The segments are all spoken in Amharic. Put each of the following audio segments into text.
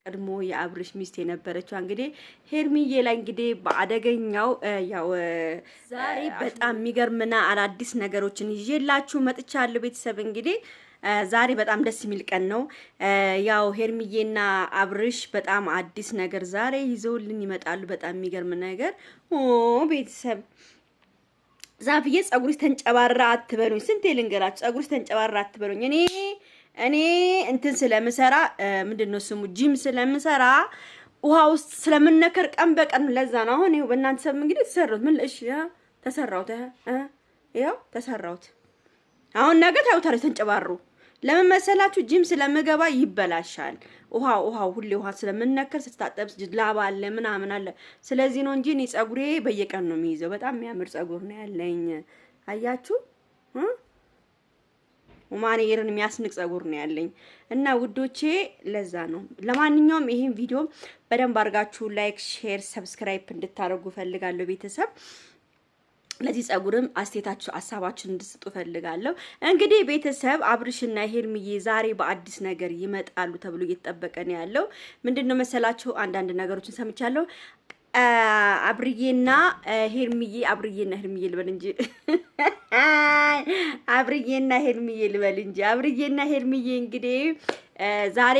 ቀድሞ የአብርሽ ሚስት የነበረችው እንግዲህ ሄርሚዬ ላይ እንግዲህ በአደገኛው ያው ዛሬ በጣም የሚገርምና አዳዲስ ነገሮችን ይዤላችሁ መጥቻለሁ። ቤተሰብ እንግዲህ ዛሬ በጣም ደስ የሚል ቀን ነው። ያው ሄርሚዬና አብርሽ በጣም አዲስ ነገር ዛሬ ይዘውልን ይመጣሉ። በጣም የሚገርም ነገር ቤተሰብ ዛፍዬ ጸጉርሽ ተንጨባራ አትበሉኝ። ስንቴ ልንገራችሁ፣ ጸጉርሽ ተንጨባራ አትበሉኝ። እኔ እንትን ስለምሰራ ምንድነው ስሙ ጂም ስለምሰራ ውሃ ውስጥ ስለምነከር ቀን በቀን ለዛ ነው። አሁን ይኸው በእናንተ ሰብ እንግዲህ ተሰራሁት። ምን እሺ ተሰራሁት፣ ይኸው ተሰራሁት። አሁን ነገ ታዩታላችሁ ተንጨባሩ። ለምን መሰላችሁ? ጂም ስለምገባ ይበላሻል። ውሃው ሁሌ ውሃ ስለምነከር ስታጠብ ላባ አለ ምናምን አለ። ስለዚህ ነው እንጂ እኔ ጸጉሬ በየቀን ነው የሚይዘው። በጣም የሚያምር ጸጉር ነው ያለኝ። አያችሁ ማንየርን የሚያስንቅ ጸጉር ነው ያለኝ እና ውዶቼ ለዛ ነው። ለማንኛውም ይሄን ቪዲዮ በደንብ አድርጋችሁ ላይክ፣ ሼር፣ ሰብስክራይብ እንድታደርጉ ፈልጋለሁ ቤተሰብ። ለዚህ ጸጉርም አስተያየታችሁ ሐሳባችሁን እንድትሰጡ ፈልጋለሁ። እንግዲህ ቤተሰብ አብርሽና ሄርሚዬ ዛሬ በአዲስ ነገር ይመጣሉ ተብሎ እየተጠበቀ ነው ያለው። ምንድነው መሰላችሁ? አንዳንድ ነገሮችን ሰምቻለሁ። አብርዬና ሄርሚዬ ልበል እንጂ አብርዬና ሄርሚዬ እንግዲህ ዛሬ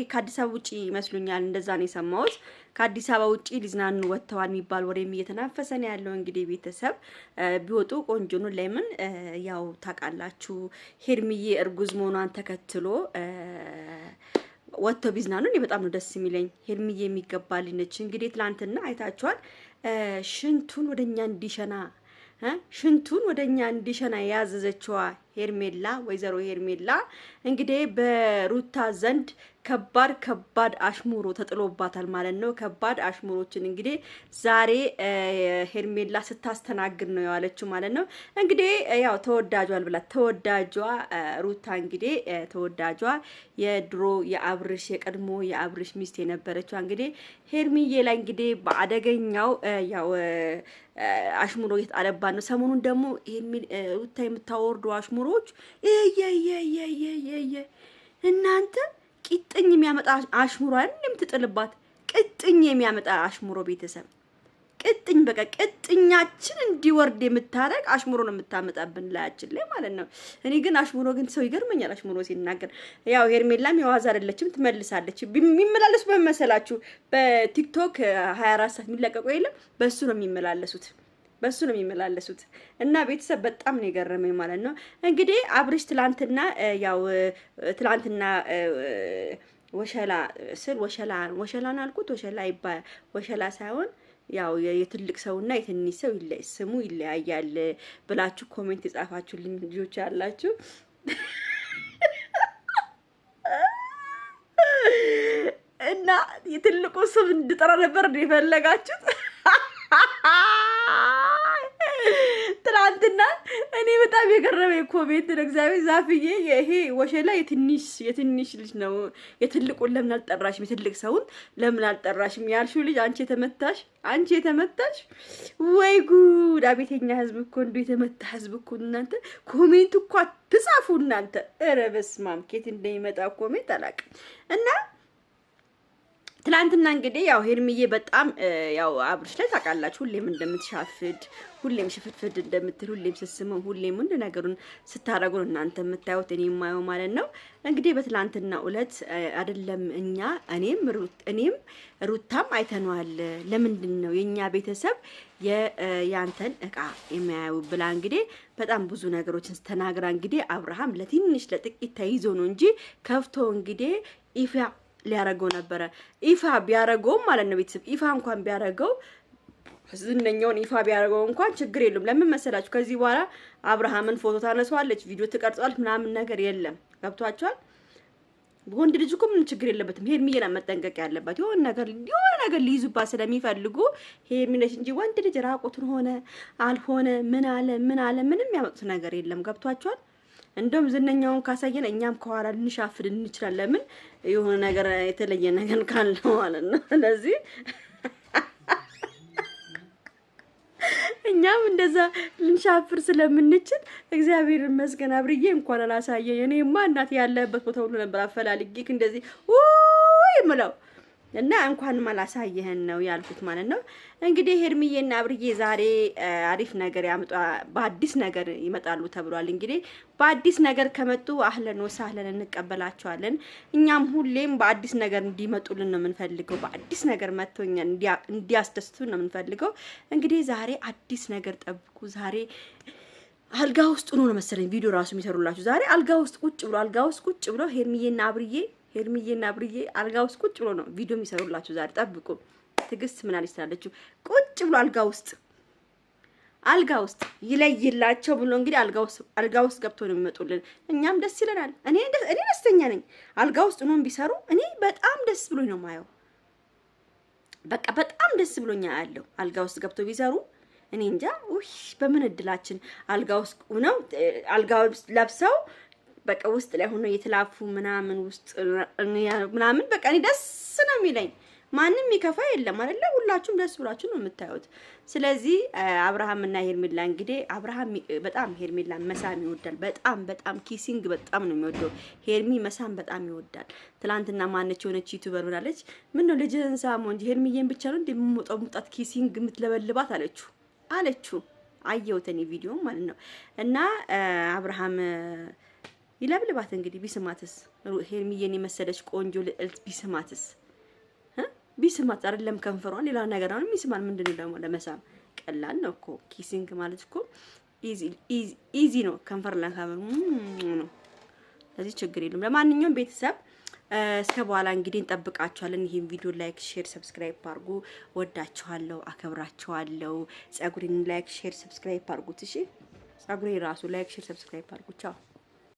ከአዲስ አበባ ውጪ ይመስሉኛል፣ እንደዛ ነው የሰማሁት። ከአዲስ አበባ ውጪ ሊዝናኑ ወጥተዋል የሚባል ወሬም እየተናፈሰ ነው ያለው። እንግዲህ ቤተሰብ ቢወጡ ቆንጆ ነው። ለምን ያው ታውቃላችሁ ሄርሚዬ እርጉዝ መሆኗን ተከትሎ ወጥቶ ቢዝናኑ እኔ በጣም ነው ደስ የሚለኝ። ሄርሚዬ የሚገባልኝ ነች። እንግዲህ ትላንትና አይታችኋል። ሽንቱን ወደኛ እንዲሸና ያዘዘችዋ ሄርሜላ ወይዘሮ ሄርሜላ እንግዲህ በሩታ ዘንድ ከባድ አሽሙሮ ተጥሎባታል ማለት ነው። ከባድ አሽሙሮችን እንግዲህ ዛሬ ሄርሜላ ስታስተናግድ ነው ያለችው ማለት ነው። እንግዲህ ያው ተወዳጇ ሩታ እንግዲህ ተወዳጇ የቀድሞ የአብርሽ ሚስት የነበረችው እንግዲህ ሄርሚዬ ላይ እንግዲህ በአደገኛው ያው አሽሙሮ እየተጣለባት ነው። ሰሞኑን ደግሞ ሩታ የምታወርዱ አሽሙሮች እናንተ ቂጥኝ የሚያመጣ አሽሙሮ አይደል የምትጥልባት? ቅጥኝ የሚያመጣ አሽሙሮ ቤተሰብ ቅጥኝ በቃ ቅጥኛችን እንዲወርድ የምታረግ አሽሙሮ ነው የምታመጣብን ላያችን ላይ ማለት ነው። እኔ ግን አሽሙሮ ግን ሰው ይገርመኛል አሽሙሮ ሲናገር። ያው ሄርሜላም የዋዛ አይደለችም፣ ትመልሳለች። የሚመላለሱ በመሰላችሁ በቲክቶክ 24 ሰዓት የሚለቀቁ የለም በሱ ነው የሚመላለሱት እና ቤተሰብ በጣም ነው የገረመኝ ማለት ነው። እንግዲህ አብርሽ ትላንትና ወሸላን አልኩት። ወሸላ ሳይሆን ያው የትልቅ ሰውና የትንሽ ሰው ስሙ ይለያያል ብላችሁ ኮሜንት የጻፋችሁልኝ ልጆች ያላችሁ እና የትልቁ ስም እንድጠራ ነበር የፈለጋችሁት። ትላንትና እኔ በጣም የገረመኝ ኮሜንት ነው እግዚአብሔር። ዛፍዬ ይሄ ወሸላ የትንሽ ልጅ ነው፣ የትልቁን ለምን አልጠራሽም? የትልቅ ሰውን ለምን አልጠራሽም ያልሽው ልጅ አንቺ የተመታሽ ወይ ጉድ! አቤተኛ ህዝብ እኮ እንዶ የተመታ ህዝብ እኮ እናንተ። ኮሜንት እኮ አትጻፉ እናንተ። ኧረ በስመ አብ ኬት እንደሚመጣ ኮሜንት አላውቅም። እና ትላንትና እንግዲህ ያው ሄርሚዬ በጣም ያው አብርሽ ላይ ታውቃላችሁ፣ ሁሌም እንደምትሻፍድ፣ ሁሌም ሽፍትፍድ እንደምትል፣ ሁሌም ስስመው፣ ሁሌም እንደ ነገሩን ስታረጉ እናንተ የምታዩት እኔ የማየው ማለት ነው። እንግዲህ በትላንትና ዕለት አይደለም እኔም ሩታም አይተነዋል። ለምንድን ነው የኛ ቤተሰብ ያንተን እቃ የሚያዩ ብላ እንግዲህ በጣም ብዙ ነገሮችን ተናግራ እንግዲህ አብርሃም ለጥቂት ተይዞ ነው እንጂ ከፍቶ እንግዲህ ሊያረገው ነበረ። ይፋ ቢያረገው ማለት ነው ቤተሰብ ይፋ እንኳን ቢያረገው ዝነኛውን ይፋ ቢያረገው እንኳን ችግር የለም። ለምን መሰላችሁ? ከዚህ በኋላ አብርሃምን ፎቶ ታነሳዋለች፣ ቪዲዮ ትቀርጻለች፣ ምናምን ነገር የለም። ገብቷችኋል? ወንድ ልጅ እኮ ምንም ችግር የለበትም። ሄርሚዬን መጠንቀቅ ያለባት የሆነ ነገር ሊይዙባት ስለሚፈልጉ ሄርሚነሽ እንጂ ወንድ ልጅ ራቁትን ሆነ አልሆነ ምን አለ ምንም ያመጡት ነገር የለም። ገብቷችኋል? እንደውም ዝነኛውን ካሳየን እኛም ከኋላ ልንሻፍድ እንችላለን። ለምን የሆነ ነገር የተለየ ነገር ካለው ማለት ነው። ስለዚህ እኛም እንደዛ ልንሻፍር ስለምንችል እግዚአብሔር ይመስገን አብርዬ እንኳን አላሳየኝ። እኔማ እናቴ ያለበት ቦታ ሁሉ ነበር አፈላልጌክ እንደዚህ የምለው እና እንኳን ማላሳየህን ነው ያልኩት ማለት ነው። እንግዲህ ሄርሚዬና አብርዬ ዛሬ አሪፍ ነገር በአዲስ ነገር ይመጣሉ ተብሏል። እንግዲህ በአዲስ ነገር ከመጡ አህለን ወሳህለን እንቀበላቸዋለን። እኛም ሁሌም በአዲስ ነገር እንዲመጡልን ነው የምንፈልገው። በአዲስ ነገር መጥቶኛ እንዲያስደስቱን ነው የምንፈልገው። እንግዲህ ዛሬ አዲስ ነገር ጠብቁ። ዛሬ አልጋ ውስጥ ነው መሰለኝ ቪዲዮ ራሱ የሚሰሩላችሁ። ዛሬ አልጋ ውስጥ ቁጭ ብሎ ሄርሚዬና አብርዬ አልጋ ውስጥ ቁጭ ብሎ ነው ቪዲዮ የሚሰሩላችሁ ዛሬ። ጠብቁ። ትግስት ምን አለች ትላለች። ቁጭ ብሎ አልጋ ውስጥ ይለይላቸው ብሎ እንግዲህ አልጋ ውስጥ ገብቶ ነው የሚመጡልን። እኛም ደስ ይለናል። እኔ ደስተኛ ነኝ። አልጋ ውስጥ ነው ቢሰሩ እኔ በጣም ደስ ብሎኝ ነው ማየው። በቃ በጣም ደስ ብሎኛ ያለው አልጋ ውስጥ ገብቶ ቢሰሩ እኔ እንጃ በምን እድላችን አልጋ ውስጥ ነው ለብሰው በቃ ውስጥ ላይ ሆኖ የተላፉ ምናምን ውስጥ ምናምን በቃ እኔ ደስ ነው የሚለኝ። ማንም ይከፋ የለም አይደለ? ሁላችሁም ደስ ብላችሁ ነው የምታዩት። ስለዚህ አብርሃምና ሄርሜላ እንግዲህ አብርሃም በጣም ሄርሜላ መሳም ይወዳል። በጣም ኪሲንግ በጣም ነው የሚወደው። ሄርሚ መሳም በጣም ይወዳል። ትላንትና ማነች የሆነች ዩቲዩበር ብላለች፣ ምን ነው ልጅህን ሳሞ እንጂ ሄርሚዬን ብቻ ነው እንደምሞጣው ሙጣት ኪሲንግ የምትለበልባት አለችው። አየሁት እኔ ቪዲዮ ማለት ነው። እና አብርሃም ይለብልባት እንግዲህ ቢስማትስ፣ ሄርሚዬን የመሰለች ቆንጆ ልዕልት ቢስማት አይደለም ከንፈሯን ሌላ ነገር ነው የሚስማል። ምንድነው ደግሞ ለመሳም ቀላል ነው እኮ ኪሲንግ ማለት እኮ ኢዚ ነው። ከንፈር ለከንፈር ነው። ስለዚህ ችግር የለም። ለማንኛውም ቤተሰብ እስከ በኋላ እንግዲህ እንጠብቃችኋለን። ይሄን ቪዲዮ ላይክ፣ ሼር፣ ሰብስክራይብ አድርጉ። ወዳችኋለሁ፣ አከብራችኋለሁ። ጸጉሬን ላይክ፣ ሼር፣ ሰብስክራይብ አድርጉት። እሺ ጸጉሬ ራሱ ላይክ፣ ሼር፣ ሰብስክራይብ አድርጉ። ቻው